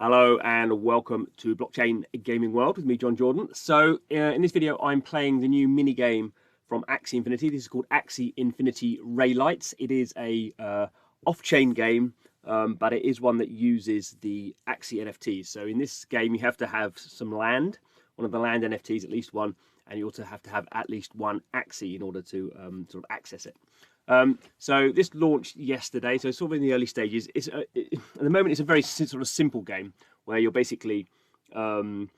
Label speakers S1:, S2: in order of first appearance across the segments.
S1: Hello and welcome to Blockchain Gaming World with me, John Jordan. So in this video, I'm playing the new mini game from Axie Infinity. This is called Axie Infinity Raylights. It is a off-chain game, but it is one that uses the Axie NFTs. So in this game, you have to have some land, one of the land NFTs, at least one, and you also have to have at least one Axie in order to sort of access it. So this launched yesterday, so it's sort of in the early stages. At the moment, it's a very sort of simple game where you're basically sort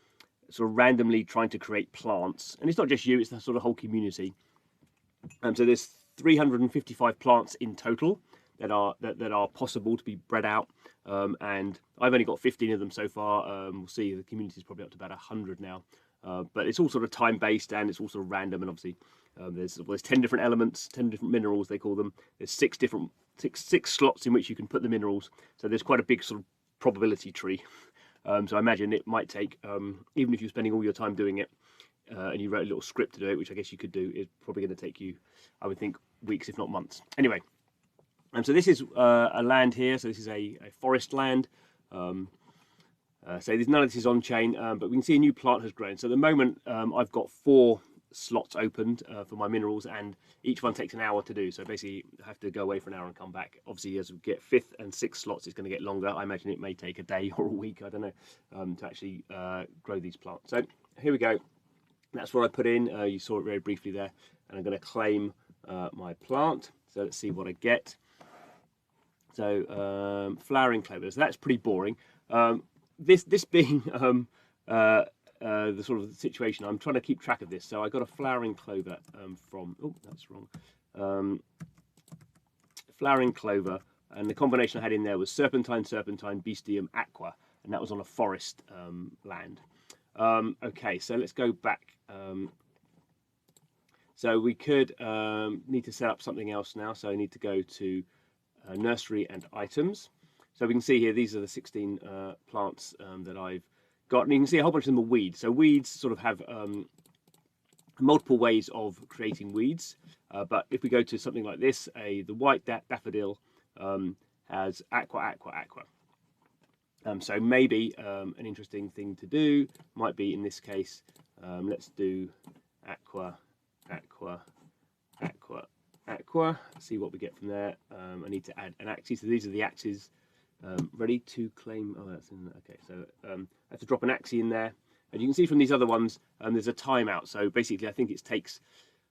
S1: of randomly trying to create plants, and it's not just you; it's the sort of whole community. So there's 355 plants in total that are possible to be bred out, and I've only got 15 of them so far. We'll see. The community is probably up to about 100 now, but it's all sort of time based and it's all sort of random, and obviously. There's 10 different elements, 10 different minerals they call them. There's six slots in which you can put the minerals. So there's quite a big sort of probability tree. So I imagine it might take, even if you're spending all your time doing it, and you wrote a little script to do it, which I guess you could do, it's probably going to take you, I would think, weeks if not months. Anyway, so this is a land here. So this is a forest land. So none of this is on chain, but we can see a new plant has grown. So at the moment, I've got 4 slots opened for my minerals, and each one takes an hour to do. So basically I have to go away for an hour and come back. Obviously as we get 5th and 6th slots, it's going to get longer. I imagine it may take a day or a week, I don't know, to actually grow these plants. So here we go. That's what I put in. You saw it very briefly there, and I'm going to claim my plant. So let's see what I get. So flowering clover. So that's pretty boring. This being the sort of situation, I'm trying to keep track of this. So I got a flowering clover from, oh, that's wrong. Flowering clover, and the combination I had in there was serpentine, bestium, aqua, and that was on a forest land. Okay, so let's go back. So we could need to set up something else now. So I need to go to nursery and items. So we can see here, these are the 16 plants that I've got, and you can see a whole bunch of them are weeds. So weeds sort of have multiple ways of creating weeds, but if we go to something like this, the white daffodil has aqua. So maybe an interesting thing to do might be, in this case, let's do aqua. See what we get from there. I need to add an Axie. So these are the Axies. Ready to claim. Oh, that's in. Okay, so I have to drop an Axie in there, and you can see from these other ones, there's a timeout. So basically, I think it takes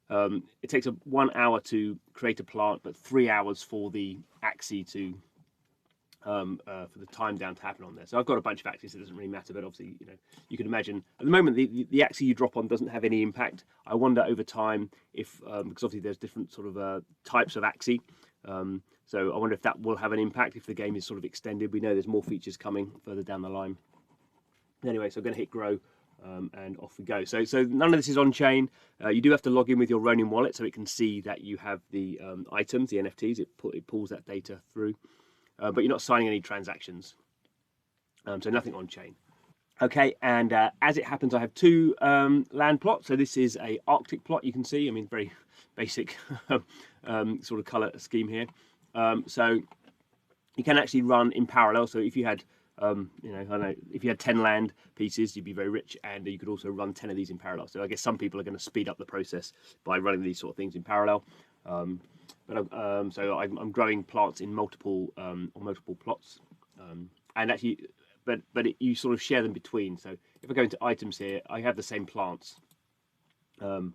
S1: 1 hour to create a plant, but 3 hours for the Axie to for the time down to happen on there. So I've got a bunch of Axies. So it doesn't really matter, but obviously, you can imagine at the moment the Axie you drop on doesn't have any impact. I wonder over time if because obviously there's different sort of types of Axie. So I wonder if that will have an impact if the game is sort of extended. We know there's more features coming further down the line. Anyway, so I'm going to hit grow, and off we go. So none of this is on chain. You do have to log in with your Ronin wallet so it can see that you have the items, the NFTs. It pulls that data through, but you're not signing any transactions. So nothing on chain. Okay, and as it happens, I have 2 land plots. So this is a Arctic plot. You can see, I mean, very basic sort of color scheme here. So you can actually run in parallel. So if you had, I don't know, if you had 10 land pieces, you'd be very rich, and you could also run 10 of these in parallel. So I guess some people are going to speed up the process by running these sort of things in parallel. So I'm growing plants in multiple plots, and actually, you sort of share them between. So if I go into items here, I have the same plants. So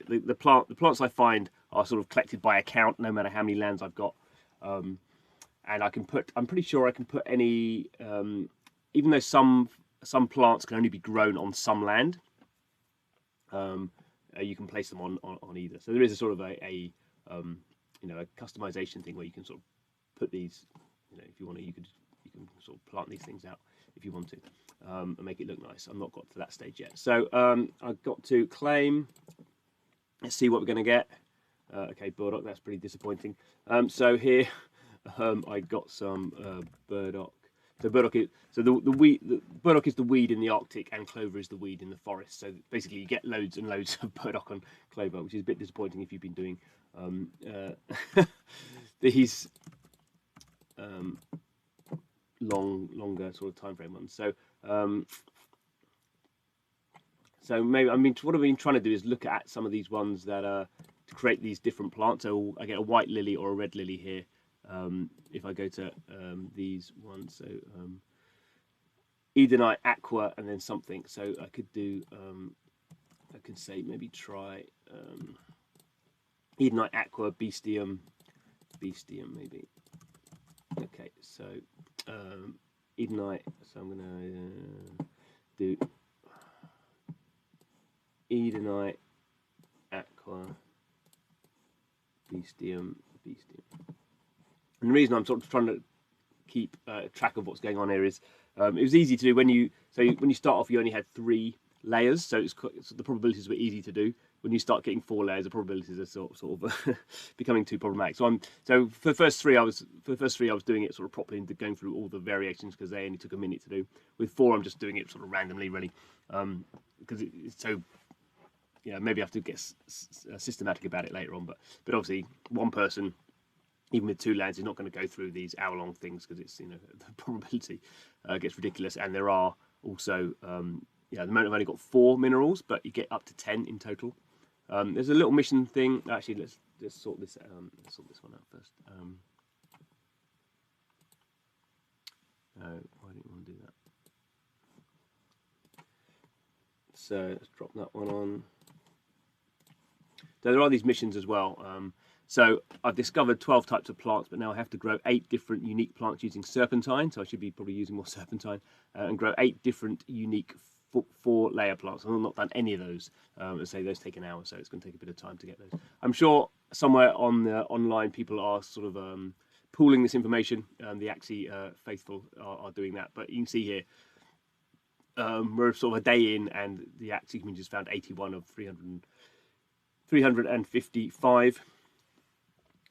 S1: the plants I find are sort of collected by account, no matter how many lands I've got, and I'm pretty sure I can put any, even though some plants can only be grown on some land, you can place them on either. So there is a sort of a customization thing where you can sort of put these, if you want to, you can sort of plant these things out if you want to, and make it look nice. I've not got to that stage yet. So I've got to claim. Let's see what we're going to get. Okay, burdock, that's pretty disappointing. So here I got some burdock. So burdock is the burdock is the weed in the Arctic, and clover is the weed in the forest. So basically, you get loads and loads of burdock and clover, which is a bit disappointing if you've been doing these longer sort of time frame ones. So maybe what I've been trying to do is look at some of these ones that are to create these different plants. So I get a white lily or a red lily here. If I go to these ones, so Edenite, Aqua, and then something. So I could do, I could say maybe try Edenite, Aqua, Bestium maybe. Okay, so Edenite. So I'm gonna do Edenite, Aqua, Bestium. And the reason I'm sort of trying to keep track of what's going on here is it was easy to do when you start off. You only had 3 layers, so the probabilities were easy to do. When you start getting 4 layers, the probabilities are sort of becoming too problematic. So for the first three I was doing it sort of properly and going through all the variations because they only took a minute to do. With 4, I'm just doing it sort of randomly, really, because it's so. Yeah, maybe I have to get systematic about it later on, but obviously one person, even with 2 lands, is not going to go through these hour-long things because it's, the probability gets ridiculous. And there are also, at the moment I've only got 4 minerals, but you get up to 10 in total. There's a little mission thing. Actually, let's sort this. Let's sort this one out first. Why didn't you want to do that? So let's drop that one on. So there are these missions as well. So I've discovered 12 types of plants, but now I have to grow 8 different unique plants using serpentine. So I should be probably using more serpentine and grow 8 different unique 4-layer plants. I've not done any of those. Let's say those take an hour, so it's going to take a bit of time to get those. I'm sure somewhere on the online people are sort of pooling this information. The Axie faithful are doing that, but you can see here we're sort of a day in, and the Axie community just found 81 of 355.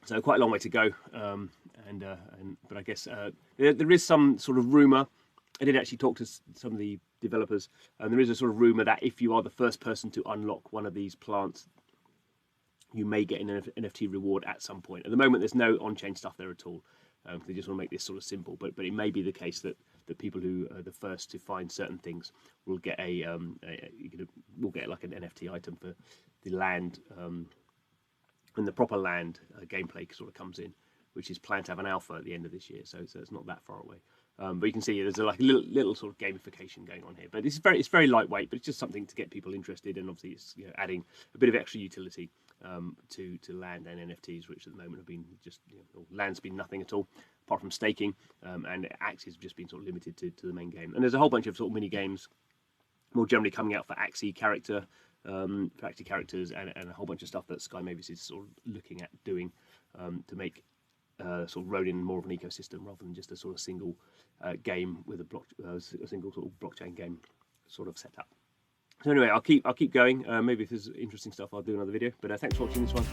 S1: So quite a long way to go, but I guess there is some sort of rumor. I did actually talk to some of the developers, and there is a sort of rumor that if you are the first person to unlock one of these plants, you may get an NFT reward at some point. At the moment, there's no on-chain stuff there at all. They just want to make this sort of simple, but it may be the case that the people who are the first to find certain things will get will get like an NFT item for the land. And the proper land gameplay sort of comes in, which is planned to have an alpha at the end of this year, so it's not that far away. But you can see there's like a little sort of gamification going on here. But it's very lightweight, but it's just something to get people interested, and obviously it's adding a bit of extra utility to land and NFTs, which at the moment have been just land's been nothing at all apart from staking, and Axie has just been sort of limited to the main game. And there's a whole bunch of sort of mini games more generally coming out for Axie characters and a whole bunch of stuff that Sky Mavis is sort of looking at doing to make sort of Ronin more of an ecosystem rather than just a sort of single game with a single sort of blockchain game sort of setup. So anyway, I'll keep going. Maybe if there's interesting stuff, I'll do another video. But thanks for watching this one.